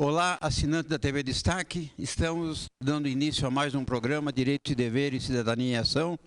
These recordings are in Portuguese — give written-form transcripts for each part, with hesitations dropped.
Olá, assinante da TV Destaque. Estamos dando início a mais um programa Direitos e Deveres, Cidadania em Ação,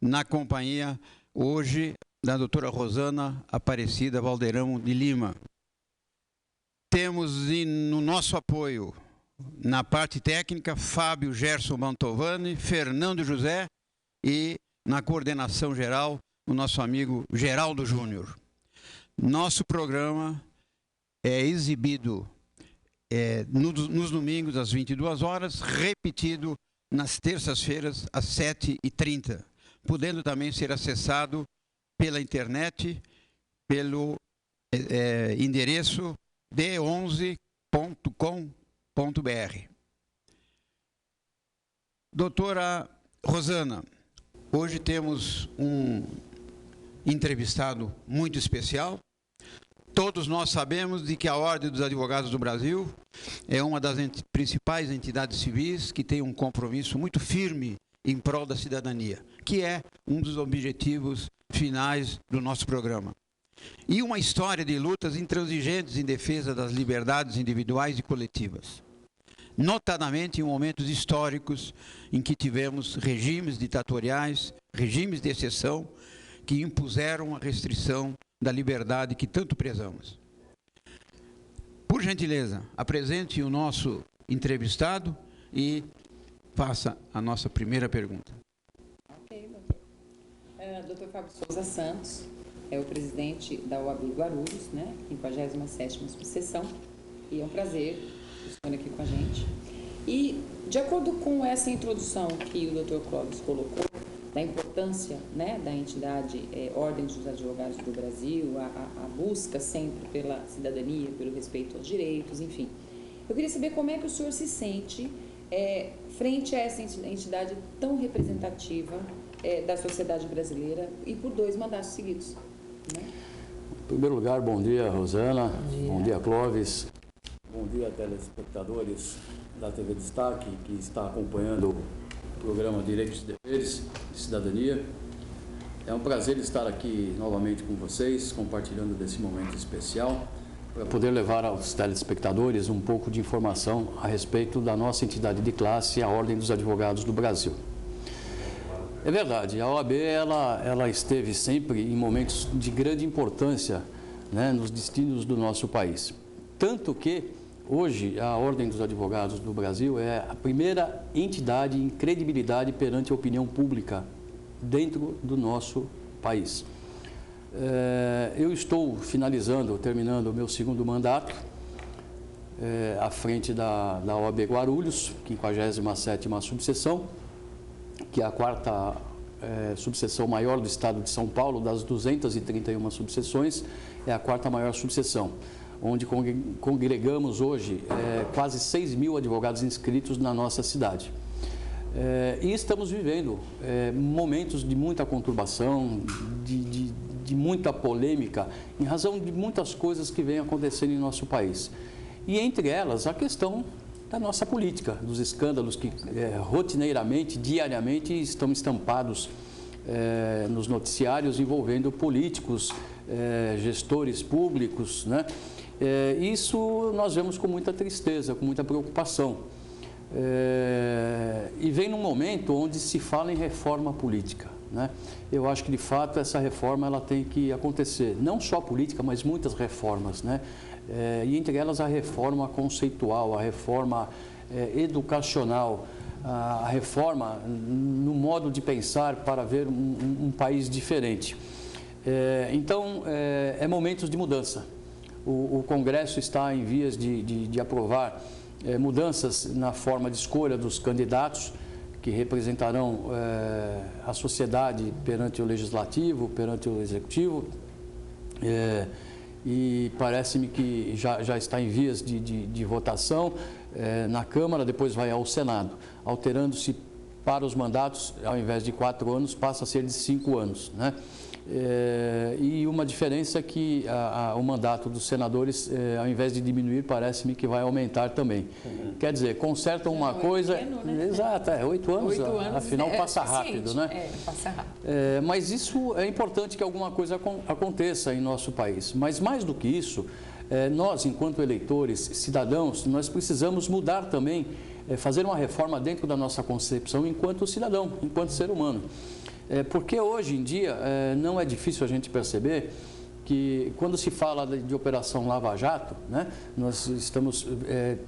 na companhia, hoje, da doutora Rosana Aparecida Valdeirão de Lima. Temos no nosso apoio, na parte técnica, Fábio Gerson Mantovani, Fernando José e, na coordenação geral, o nosso amigo Geraldo Júnior. Nosso programa é exibido nos domingos às 22 horas, repetido nas terças-feiras às 7h30, podendo também ser acessado pela internet, pelo endereço d11.com.br. Doutora Rosana, hoje temos um entrevistado muito especial. Todos nós sabemos de que a Ordem dos Advogados do Brasil é uma das principais entidades civis que tem um compromisso muito firme em prol da cidadania, que é um dos objetivos finais do nosso programa. E uma história de lutas intransigentes em defesa das liberdades individuais e coletivas, notadamente em momentos históricos em que tivemos regimes ditatoriais, regimes de exceção, que impuseram a restrição da liberdade que tanto prezamos. Por gentileza, apresente o nosso entrevistado e faça a nossa primeira pergunta. Ok, doutor. Dr. Fábio Souza Santos é o presidente da OAB Guarulhos, né, 57ª subseção, e é um prazer estar aqui com a gente. E, de acordo com essa introdução que o Dr. Clóvis colocou, da importância, né, da entidade Ordem dos Advogados do Brasil, a busca sempre pela cidadania, pelo respeito aos direitos, enfim. Eu queria saber como é que o senhor se sente frente a essa entidade tão representativa da sociedade brasileira e por 2 mandatos seguidos. Né? Em primeiro lugar, bom dia, Rosana. Bom dia, Clóvis. Bom dia, telespectadores da TV Destaque, que está acompanhando o programa Direitos e Deveres de Cidadania. É um prazer estar aqui novamente com vocês, compartilhando desse momento especial, para poder levar aos telespectadores um pouco de informação a respeito da nossa entidade de classe, a Ordem dos Advogados do Brasil. É verdade, a OAB ela esteve sempre em momentos de grande importância, né, nos destinos do nosso país. Tanto que hoje, a Ordem dos Advogados do Brasil é a primeira entidade em credibilidade perante a opinião pública dentro do nosso país. Eu estou terminando o meu 2º mandato à frente da OAB Guarulhos, 57ª subseção, que é a 4ª subseção maior do estado de São Paulo. Das 231 subseções, é a 4ª maior subseção, onde congregamos hoje quase 6.000 advogados inscritos na nossa cidade. E estamos vivendo momentos de muita conturbação, de muita polêmica, em razão de muitas coisas que vêm acontecendo em nosso país. E entre elas, a questão da nossa política, dos escândalos que rotineiramente, diariamente, estão estampados nos noticiários envolvendo políticos, gestores públicos, né? Isso nós vemos com muita tristeza, com muita preocupação. E vem num momento onde se fala em reforma política, né? Eu acho que, de fato, essa reforma ela tem que acontecer. Não só política, mas muitas reformas, né? E entre elas a reforma conceitual, a reforma educacional, a reforma no modo de pensar para ver um país diferente. Então, é momentos de mudança. O Congresso está em vias de aprovar mudanças na forma de escolha dos candidatos que representarão a sociedade perante o Legislativo, perante o Executivo, e parece-me que já está em vias de votação na Câmara, depois vai ao Senado, alterando-se para os mandatos, ao invés de 4 anos, passa a ser de 5 anos, né? E uma diferença é que o mandato dos senadores, ao invés de diminuir, parece-me que vai aumentar também. Quer dizer, consertam uma coisa... Pequeno, né? Exato, 8 anos, 8 anos, afinal passa rápido, né? Passa rápido. Mas isso é importante que alguma coisa aconteça em nosso país. Mas mais do que isso, nós, enquanto eleitores, cidadãos, nós precisamos mudar também, fazer uma reforma dentro da nossa concepção enquanto cidadão, enquanto ser humano. Porque hoje em dia não é difícil a gente perceber que quando se fala de Operação Lava Jato, né, nós estamos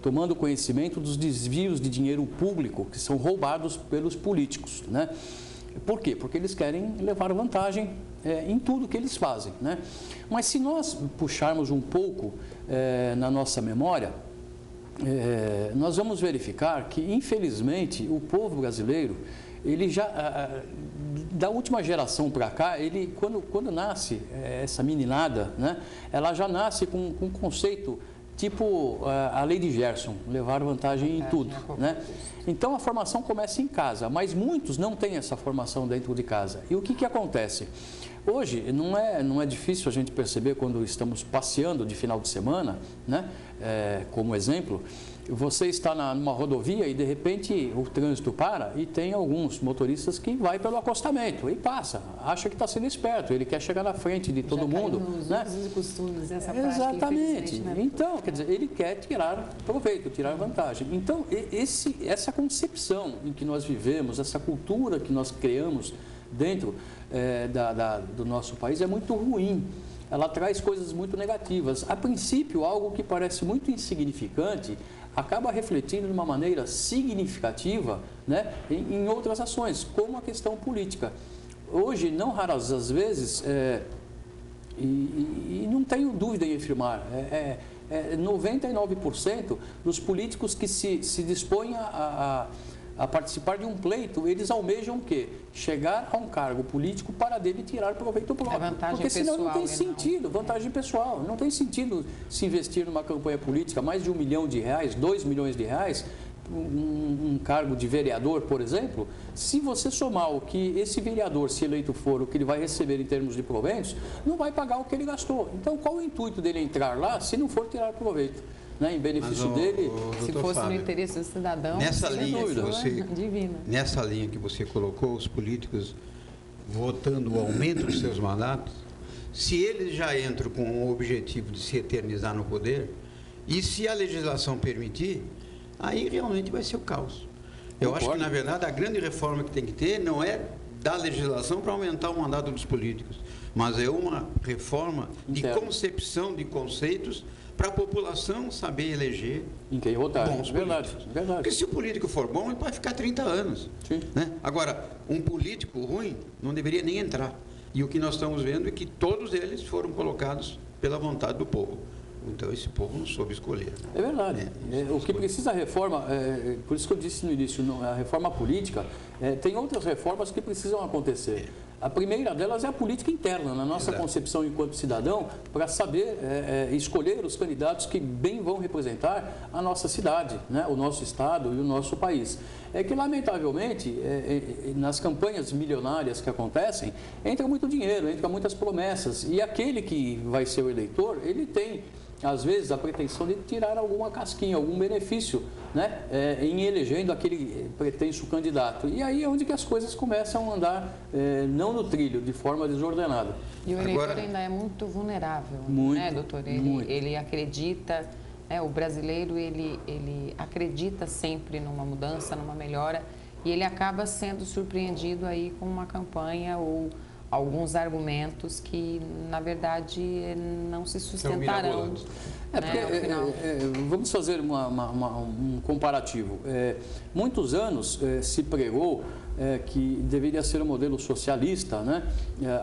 tomando conhecimento dos desvios de dinheiro público que são roubados pelos políticos, né? Por quê? Porque eles querem levar vantagem em tudo que eles fazem, né? Mas se nós puxarmos um pouco na nossa memória, nós vamos verificar que, infelizmente, o povo brasileiro, ele já, da última geração para cá, ele, quando nasce essa meninada, né, ela já nasce com um conceito tipo a lei de Gerson, levar vantagem em tudo, né? Então, a formação começa em casa, mas muitos não têm essa formação dentro de casa. E o que acontece? Hoje, não é difícil a gente perceber quando estamos passeando de final de semana, né? Como exemplo, você está numa rodovia e, de repente, o trânsito para e tem alguns motoristas que vai pelo acostamento e passa, acha que está sendo esperto, ele quer chegar na frente de todo mundo. Nos né? usos e costumes, essa prática, Exatamente. né? Então, quer dizer, ele quer tirar proveito, tirar vantagem. Então, essa concepção em que nós vivemos, essa cultura que nós criamos dentro do nosso país é muito ruim. Ela traz coisas muito negativas. A princípio, algo que parece muito insignificante acaba refletindo de uma maneira significativa, né, em outras ações, como a questão política. Hoje, não raras as vezes, e não tenho dúvida em afirmar, 99% dos políticos que se dispõem a participar de um pleito, eles almejam o quê? Chegar a um cargo político para dele tirar proveito próprio. Porque senão não tem sentido, vantagem pessoal. Não tem sentido se investir numa campanha política, mais de R$1 milhão, R$2 milhões, um cargo de vereador, por exemplo, se você somar o que esse vereador, se eleito for, o que ele vai receber em termos de proventos, não vai pagar o que ele gastou. Então, qual o intuito dele entrar lá se não for tirar proveito? Né, em benefício dele, se fosse no interesse do cidadão, nessa linha que você colocou, os políticos votando o aumento dos seus mandatos, se eles já entram com o objetivo de se eternizar no poder, e se a legislação permitir, aí realmente vai ser o caos. Eu acho que, na verdade, a grande reforma que tem que ter não é da legislação para aumentar o mandato dos políticos, mas é uma reforma de concepção de conceitos para a população saber eleger em quem votar. Bons políticos. Verdade. Porque se o político for bom, ele pode ficar 30 anos. Sim. Né? Agora, um político ruim não deveria nem entrar. E o que nós estamos vendo é que todos eles foram colocados pela vontade do povo. Então, esse povo não soube escolher. É verdade. O que precisa a reforma, por isso que eu disse no início, a reforma política, tem outras reformas que precisam acontecer. A primeira delas é a política interna, na nossa concepção enquanto cidadão, para saber escolher os candidatos que bem vão representar a nossa cidade, né, o nosso estado e o nosso país. É que, lamentavelmente, nas campanhas milionárias que acontecem, entra muito dinheiro, entra muitas promessas, e aquele que vai ser o eleitor, ele tem, às vezes, a pretensão de tirar alguma casquinha, algum benefício, né, em elegendo aquele pretenso candidato. E aí é onde que as coisas começam a andar não no trilho, de forma desordenada. E o eleitor ainda é muito vulnerável, né, doutor? Ele acredita, o brasileiro, ele acredita sempre numa mudança, numa melhora, e ele acaba sendo surpreendido aí com uma campanha ou alguns argumentos que, na verdade, não se sustentarão. Vamos fazer um comparativo. Muitos anos se pregou que deveria ser um modelo socialista, né,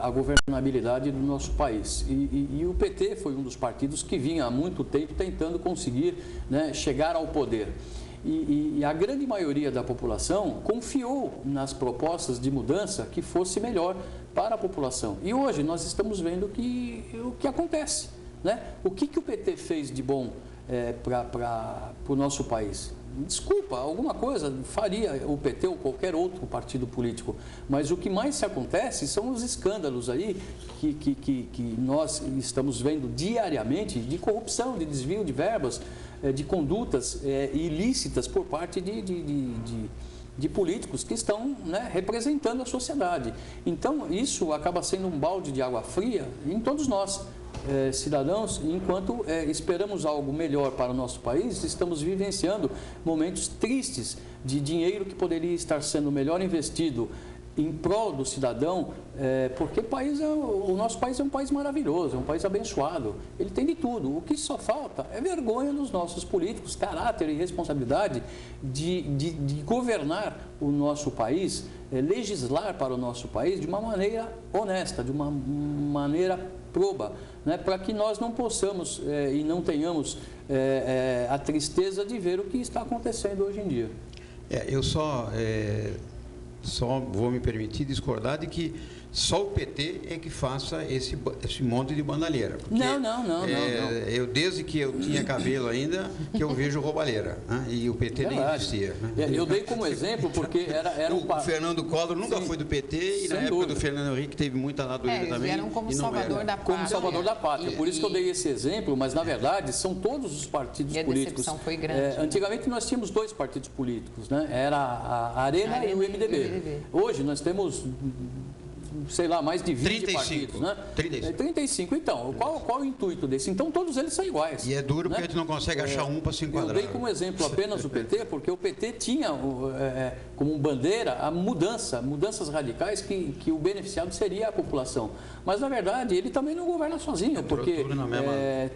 a governabilidade do nosso país. E o PT foi um dos partidos que vinha há muito tempo tentando conseguir, né, chegar ao poder. E a grande maioria da população confiou nas propostas de mudança que fosse melhor para a população. E hoje nós estamos vendo o que acontece, né? O que o PT fez de bom para o nosso país? Desculpa, alguma coisa faria o PT ou qualquer outro partido político, mas o que mais se acontece são os escândalos aí que nós estamos vendo diariamente de corrupção, de desvio de verbas, de condutas ilícitas por parte de políticos que estão, né, representando a sociedade. Então, isso acaba sendo um balde de água fria em todos nós. cidadãos, enquanto esperamos algo melhor para o nosso país, estamos vivenciando momentos tristes de dinheiro que poderia estar sendo melhor investido em prol do cidadão, porque o nosso país é um país maravilhoso, é um país abençoado, ele tem de tudo. O que só falta é vergonha dos nossos políticos, caráter e responsabilidade de governar o nosso país, legislar para o nosso país de uma maneira honesta, de uma maneira proba, né, para que nós não possamos e não tenhamos a tristeza de ver o que está acontecendo hoje em dia. Eu só vou me permitir discordar de que só o PT é que faça esse monte de bandalheira. Não. Eu, desde que eu tinha cabelo ainda, que eu vejo roubalheira. Né? E o PT nem existia. Né? Eu dei como exemplo porque era o Fernando Collor nunca foi do PT e na época do Fernando Henrique teve muita ladoeira também. Eles vieram como salvador da pátria. Como salvador da pátria. Por isso que eu dei esse exemplo, mas na verdade são todos os partidos políticos. A decepção foi grande. Antigamente nós tínhamos 2 partidos políticos, né? Era a Arena e o MDB. Hoje nós temos, sei lá, mais de 20 partidos, né? 35. Então, qual o intuito desse? Então, todos eles são iguais. E é duro, né? Porque a gente não consegue achar um para se enquadrar. Eu dei como exemplo apenas o PT, porque o PT tinha como bandeira a mudanças radicais que o beneficiado seria a população. Mas, na verdade, ele também não governa sozinho, porque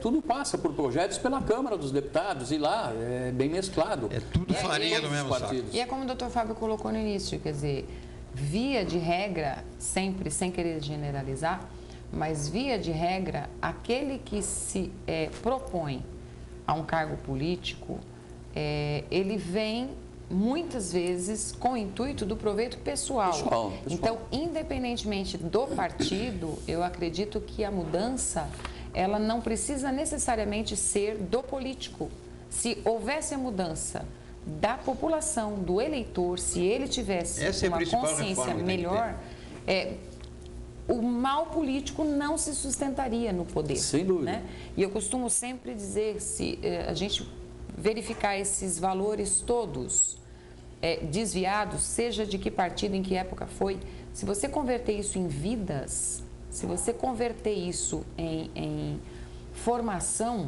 tudo passa por projetos pela Câmara dos Deputados e lá é bem mesclado. É tudo farinha do mesmo saco. E é como o doutor Fábio colocou no início, quer dizer, via de regra, sempre sem querer generalizar, mas via de regra, aquele que se propõe a um cargo político, ele vem muitas vezes com o intuito do proveito pessoal. Então, independentemente do partido, eu acredito que a mudança, ela não precisa necessariamente ser do político. Se houvesse a mudança da população, do eleitor, se ele tivesse uma consciência melhor, o mal político não se sustentaria no poder. Sem dúvida. Né? E eu costumo sempre dizer, se a gente verificar esses valores todos desviados, seja de que partido, em que época foi, se você converter isso em vidas, se você converter isso em formação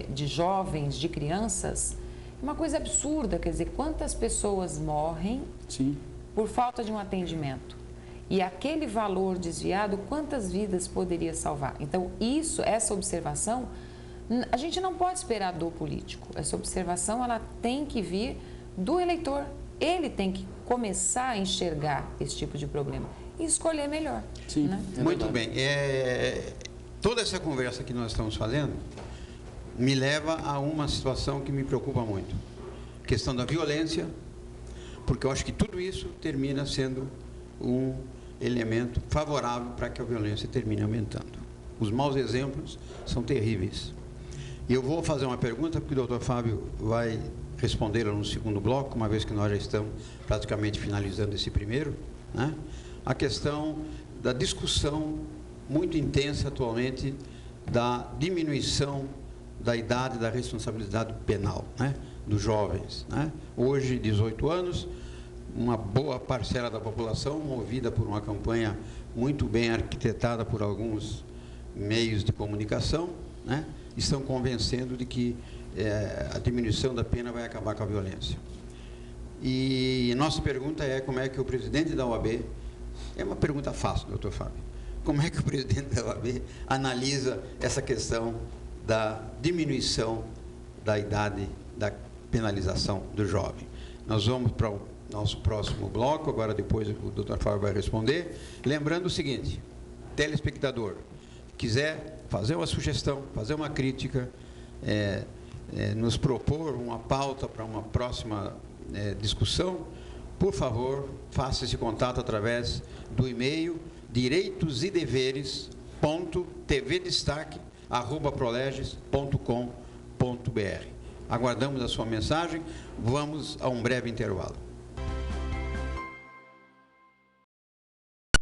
de jovens, de crianças, uma coisa absurda, quer dizer, quantas pessoas morrem por falta de um atendimento? E aquele valor desviado, quantas vidas poderia salvar? Então, essa observação, a gente não pode esperar do político. Essa observação, ela tem que vir do eleitor. Ele tem que começar a enxergar esse tipo de problema e escolher melhor. Sim, né? Muito bem. Toda essa conversa que nós estamos fazendo me leva a uma situação que me preocupa muito. A questão da violência, porque eu acho que tudo isso termina sendo um elemento favorável para que a violência termine aumentando. Os maus exemplos são terríveis. E eu vou fazer uma pergunta, porque o doutor Fábio vai respondê-la no segundo bloco, uma vez que nós já estamos praticamente finalizando esse primeiro, né? A questão da discussão muito intensa atualmente da diminuição da idade da responsabilidade penal, né, dos jovens. Né? Hoje, 18 anos, uma boa parcela da população, movida por uma campanha muito bem arquitetada por alguns meios de comunicação, né, estão convencendo de que a diminuição da pena vai acabar com a violência. E nossa pergunta é como é que o presidente da OAB, é uma pergunta fácil, doutor Fábio, como é que o presidente da OAB analisa essa questão da diminuição da idade da penalização do jovem? Nós vamos para o nosso próximo bloco, agora depois o doutor Fábio vai responder. Lembrando o seguinte, telespectador, quiser fazer uma sugestão, fazer uma crítica, nos propor uma pauta para uma próxima discussão, por favor, faça esse contato através do e-mail direitosideveres.tvdestaque@proleges.com.br. Aguardamos a sua mensagem, vamos a um breve intervalo.